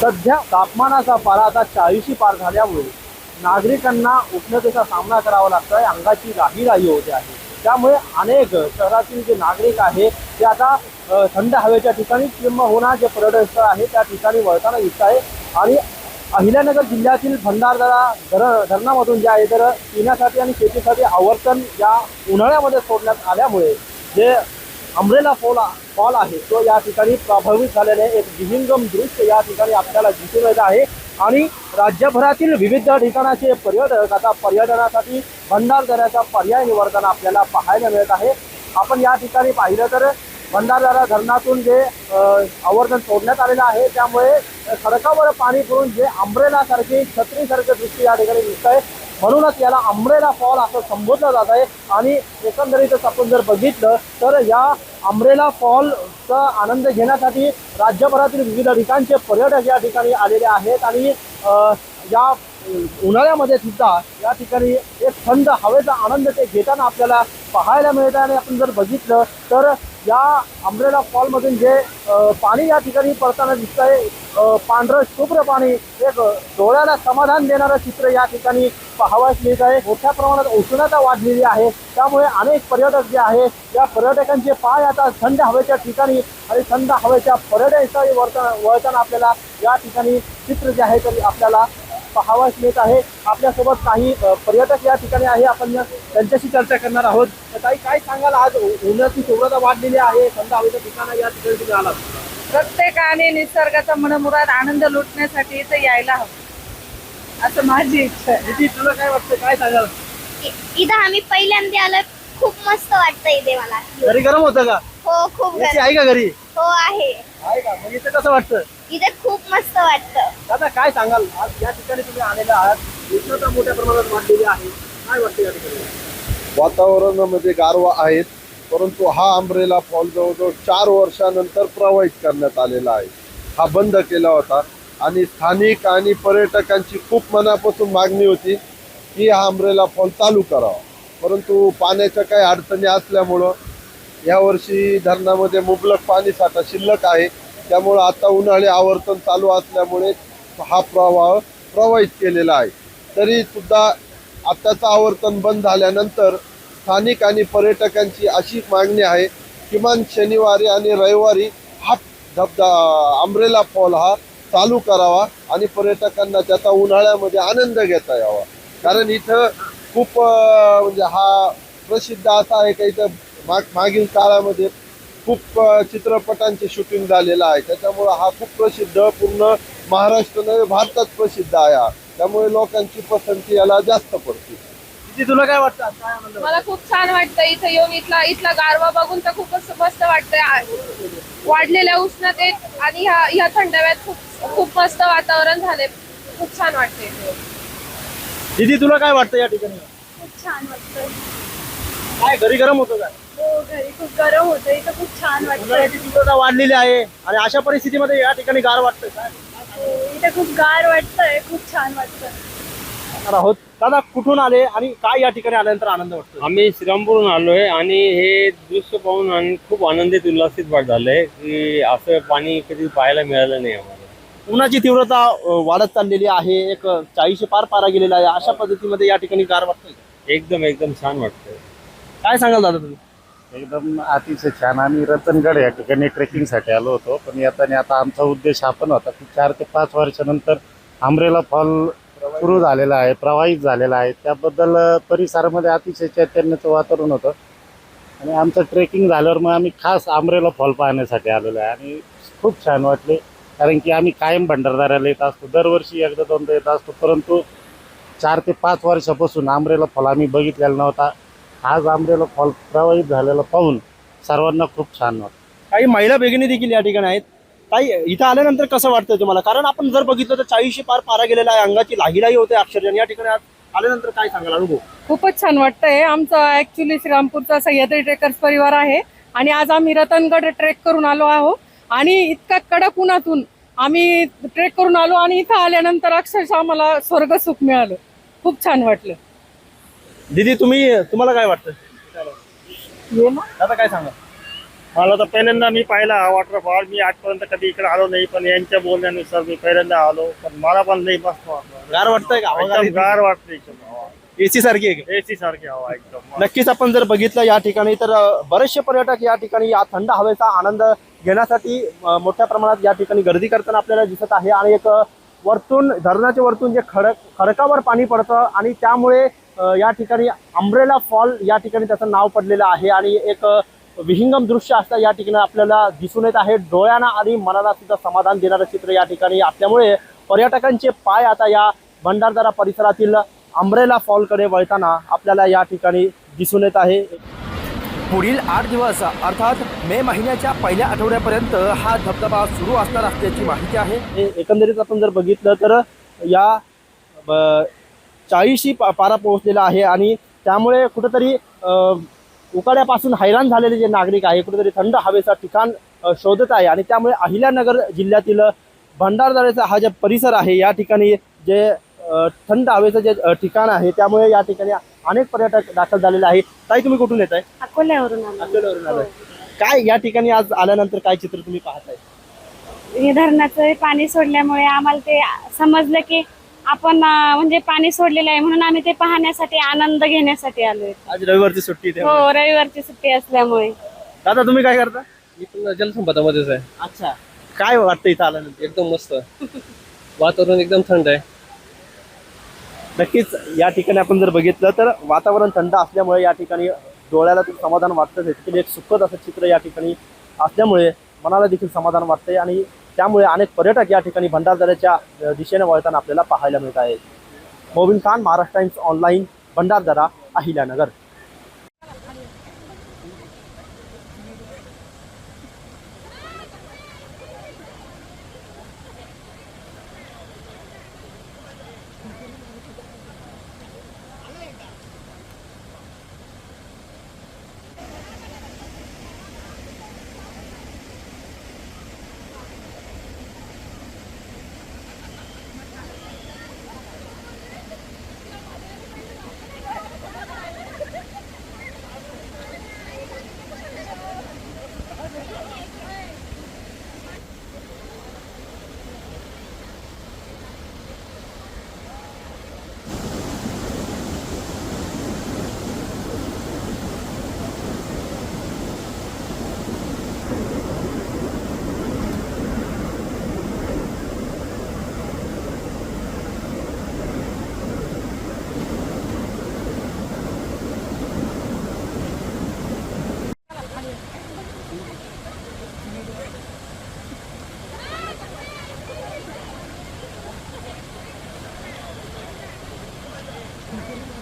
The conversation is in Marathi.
सध्या तापमानाचा पारा आता 40 पार झाल्यामुळे नागरिकांना उष्णतेचा सामना करावा लागतोय, अंगाची राही होते आहे। त्यामुळे अनेक शहरातील जे नागरिक आहे ते आता थंड हवेच्या ठिकाणी किंबहुना जे पर्यटन स्थळ आहे त्या ठिकाणी वळताना दिसत आहे। आणि अहिल्यानगर जिल्ह्यातील भंडारदरा धरणामधून जे आहे तर पिण्यासाठी आणि शेतीसाठी आवर्तन या उन्हाळ्यामध्ये सोडण्यात आल्यामुळे जे अमरेला फॉल आहे तो या ठिकाणी प्रभावित झालेले एक विहंगम दृश्य या ठिकाणी आपल्याला दिसून येत आहे। आणि राज्यभरातील विविध ठिकाणाचे पर्यटक आता पर्यटनासाठी भंडारदऱ्याचा पर्याय निवडताना आपल्याला पाहायला मिळत आहे। आपण या ठिकाणी पाहिलं तर भंडारदरा धरणातून जे आवर्तन सोडण्यात आलेलं आहे त्यामुळे सडकावर पाणी फिरून जे अमरेला सारखे छत्रीसारखे दृश्य या ठिकाणी दिसत आहे। म्हणूनच याला अमरेला फॉल असं संबोधलं जात आहे। आणि एकंदरीतच आपण जर बघितलं तर या अमरेला फॉलचा आनंद घेण्यासाठी राज्यभरातील विविध ठिकाणचे पर्यटक या ठिकाणी आलेले आहेत। आणि या उन्हाळ्यामध्ये सुद्धा या ठिकाणी एक थंड हवेचा आनंद ते घेताना आपल्याला पाहायला मिळत आहे। आणि आपण जर बघितलं तर या अमरेला फॉलमधून जे पाणी या ठिकाणी पडताना दिसत आहे, पांढरं शुभ्र पाणी, एक डोळ्याला समाधान देणारं चित्र या ठिकाणी पाहावयास मिळत आहे। मोठ्या प्रमाणात उष्णता वाढलेली आहे, त्यामुळे अनेक पर्यटक जे आहे या पर्यटकांचे पाय आता थंड हवेच्या ठिकाणी आणि थंड हवेच्या पर्यटन स्थळी वळताना आपल्याला या ठिकाणी चित्र जे आहे तर आपल्याला पाहावयास मिळत आहे। आपल्यासोबत काही पर्यटक या ठिकाणी आहे, आपण त्यांच्याशी चर्चा करणार आहोत। तर काही काय सांगाल, आज उन्हाची तीव्रता वाढलेली आहे, थंड हवेच्या ठिकाणी या ठिकाणी तुम्ही आलात। प्रत्येकाने निसर्गाचा मनमुराद आनंद लुटण्यासाठी इथे यायला हवं असं माझी इच्छा आहे। दीदी तुला काय वाटतं, काय सांगाल? इथं आम्ही पहिल्यांदा आलो, खूप मस्त वाटतं इथे मला। घरी गरम होतं का? हो खूप AC आहे का घरी? हो आहे। आहे का? मग इथं कसं वाटतं? इथे खूप मस्त वाटतं। दादा काय सांगाल, आज या ठिकाणी तुम्ही आलेला आहात, उष्णता मोठ्या प्रमाणात वाढलेली आहे, काय वाटतं या ठिकाणी? वातावरणामध्ये गारवा आहेत, परंतु हा अमरेला फॉल जवळजवळ 4 वर्षानंतर प्रवाहित करण्यात आलेला आहे। हा बंद केला होता आणि स्थानिक आणि पर्यटकांची खूप मनापासून मागणी होती की हा अमरेला फॉल चालू करावा, परंतु पाण्याच्या काही अडचणी असल्यामुळं यावर्षी धरणामध्ये मुबलक पाणी साठा शिल्लक आहे। त्यामुळं आता उन्हाळी आवर्तन चालू असल्यामुळे हा प्रवाह प्रवाहित केलेला आहे। तरी सुद्धा आताचं आवर्तन बंद झाल्यानंतर स्थानिक आणि पर्यटकांची अशी मागणी आहे किमान शनिवारी आणि रविवारी हा अमरेला फॉल हा चालू करावा आणि पर्यटकांना त्याचा उन्हाळ्यामध्ये आनंद घेता यावा। कारण इथं खूप म्हणजे हा प्रसिद्ध असा आहे का इथं मागील काळामध्ये खूप चित्रपटांचे शूटिंग झालेलं आहे, त्याच्यामुळं हा खूप प्रसिद्ध, पूर्ण महाराष्ट्र नव्हे भारतात प्रसिद्ध आहे हा। त्यामुळे लोकांची पसंती याला जास्त पडते। दीदी तुला काय वाटतं, काय आनंद? मला खूप छान वाटतं इथे येऊन, इथला गारवा बघून तर खूपच मस्त वाटतंय। वाढलेल्या उष्णतेत आणि ह्या थंडाव्यात खूप मस्त वातावरण झाले, खूप छान वाटते। दीदी तुला काय वाटतं या ठिकाणी? खूप छान वाटतं। काय घरी गरम होतं का? हो घरी खूप गरम होतं, इथं खूप छान वाटतं। उन्हाळ्याची तीव्रता वाढलेली आहे आणि अशा परिस्थितीमध्ये या ठिकाणी गार वाटतं काय? इथे खूप गार वाटतंय, खूप छान वाटतं। आहोत दादा, कुठून आले आणि काय या ठिकाणी आल्यानंतर आनंद वाटतो? आम्ही श्रीरामपूरहून आलोय आणि हे दृश्य पाहून आणि खूप आनंदित उल्हासित झालंय की असं पाणी कधी पाहायला मिळालं नाही आम्हाला। उन्हाची तीव्रता वाढत चाललेली आहे, एक 40 पार पारा गेलेला आहे, अशा पद्धतीमध्ये या ठिकाणी गार वाटतंय? एकदम छान वाटतंय। काय सांगाल दादा तुम्ही? एकदम अतिशय छान। आम्ही रतनगड या ठिकाणी ट्रेकिंगसाठी आलो होतो, पण येताना आता आमचा उद्देश हा पण होता की 4 ते 5 वर्षानंतर अमरेला फॉल सुरू झालेला आहे, प्रवाहित झालेला आहे, त्याबद्दल परिसरामध्ये अतिशय चैतन्याचं वातावरण होतं आणि आमचं ट्रेकिंग झाल्यावर मग आम्ही खास अमरेला फॉल पाहण्यासाठी आलेलो आहे आणि खूप छान वाटले। कारण की आम्ही कायम भंडारदऱ्याला येत असतो, दरवर्षी एकदा दोनदा येत असतो, परंतु 4 ते 5 वर्षापासून अमरेला फॉल आम्ही बघितलेला नव्हता। आज अमरेला फॉल प्रवाहित झालेला पाहून सर्वांना खूप छान वाटतं। काही महिला भगिनी देखील या ठिकाणी आहेत। काही इथं आल्यानंतर कसं वाटतंय तुम्हाला? कारण आपण जर बघितलं तर 40 पार पारा गेलेला आहे, अंगाची लाही होते अक्षरशः। या ठिकाणी आल्यानंतर काय सांगाल अनुभव? खूपच छान वाटतंय। आमचा ऍक्च्युली श्रीरामपूरचा सह्याद्री ट्रेकर्स परिवार आहे आणि आज आम्ही रतनगड ट्रेक करून आलो आहोत आणि इतक्या कडक उन्हातून आम्ही ट्रेक करून आलो आणि इथं आल्यानंतर अक्षरशः आम्हाला स्वर्ग सुख मिळालं, खूप छान वाटलं। दीदी तुम्हाला काय वाटतं? दादा काय सांगा? मला तर पहिल्यांदा मी पाहिला हा वॉटरफॉल. मी आजपर्यंत कधी इकडे आलो नाही, पण यांच्या बोलण्यानुसार मी पहिल्यांदा आलो. पण मला पण लई मस्त वाटलं. गार वाटतंय का? एकदम गार वाटतं एकदम. एसी सारखी आहे का? एसी सारखी हवा एकदम. नक्कीच आपण जर बघितलं या ठिकाणी तर बरेचसे पर्यटक या ठिकाणी या थंड हवेचा आनंद घेण्यासाठी मोठ्या प्रमाणात या ठिकाणी गर्दी करताना आपल्याला दिसत आहे. आणि एक वरतून धरणाच्या वरतून जे खडकावर पाणी पडतं आणि त्यामुळे या ठिकाणी अंब्रेला फॉल या ठिकाणी त्याचं नाव पडलेलं आहे. आणि एक विहंगम दृश्य असतं या ठिकाणी आपल्याला दिसून येत आहे. डोळ्यांना आणि मनाला सुद्धा समाधान देणारं चित्र या ठिकाणी असल्यामुळे पर्यटकांचे पाय आता या भंडारदरा परिसरातील अंब्रेला फॉलकडे वळताना आपल्याला या ठिकाणी दिसून येत आहे. पुढील 8 दिवस अर्थात मे महिन्याच्या पहिल्या आठवड्यापर्यंत हा धबधबा सुरू असणार असल्याची माहिती आहे. एकंदरीत आपण जर बघितलं तर या 40शी पारा पोहोचलेला आहे आणि त्यामुळे कुठंतरी उकाड्यापासून हैराण झालेले जे नागरिक आहे कुठेतरी थंड हवेचा ठिकाण शोधत आहे. आणि त्यामुळे अहिल्यानगर जिल्ह्यातील भंडारदऱ्याचा हा जे परिसर आहे या ठिकाणी जे थंड हवेचं जे ठिकाण आहे त्यामुळे या ठिकाणी अनेक पर्यटक दाखल झालेले आहे. ताई तुम्ही कुठून येत आहे? अकोल्यावरून आलो. अकोल्यावरून आलाय. काय या ठिकाणी आज आल्यानंतर काय चित्र तुम्ही पाहताय? हे धरणाचं पाणी सोडल्यामुळे आम्हाला ते समजलं की आपण म्हणजे पाणी सोडलेलं आहे म्हणून आम्ही ते पाहण्यासाठी आनंद घेण्यासाठी आलोय. आज रविवारची सुट्टी आहे. हो, रविवारची सुट्टी असल्यामुळे. दादा तुम्ही काय करता? मी पण जलसंपदामध्येच आहे. अच्छा, काय वाटतं इथं आल्यानंतर? एकदम मस्त वातावरण, एकदम थंड आहे. नक्कीच या ठिकाणी आपण जर बघितलं तर वातावरण थंड असल्यामुळे या ठिकाणी डोळ्याला ते समाधान वाटतं. देखील एक सुखद असं चित्र या ठिकाणी असल्यामुळे मनाला देखील समाधान वाटते आणि त्यामुळे अनेक पर्यटक या ठिकाणी भंडारदऱ्याच्या दिशेने वळताना आपल्याला पाहायला मिळत आहेत. Mobin Khan, Maharashtra times online, Bhandardara, Ahilyanagar.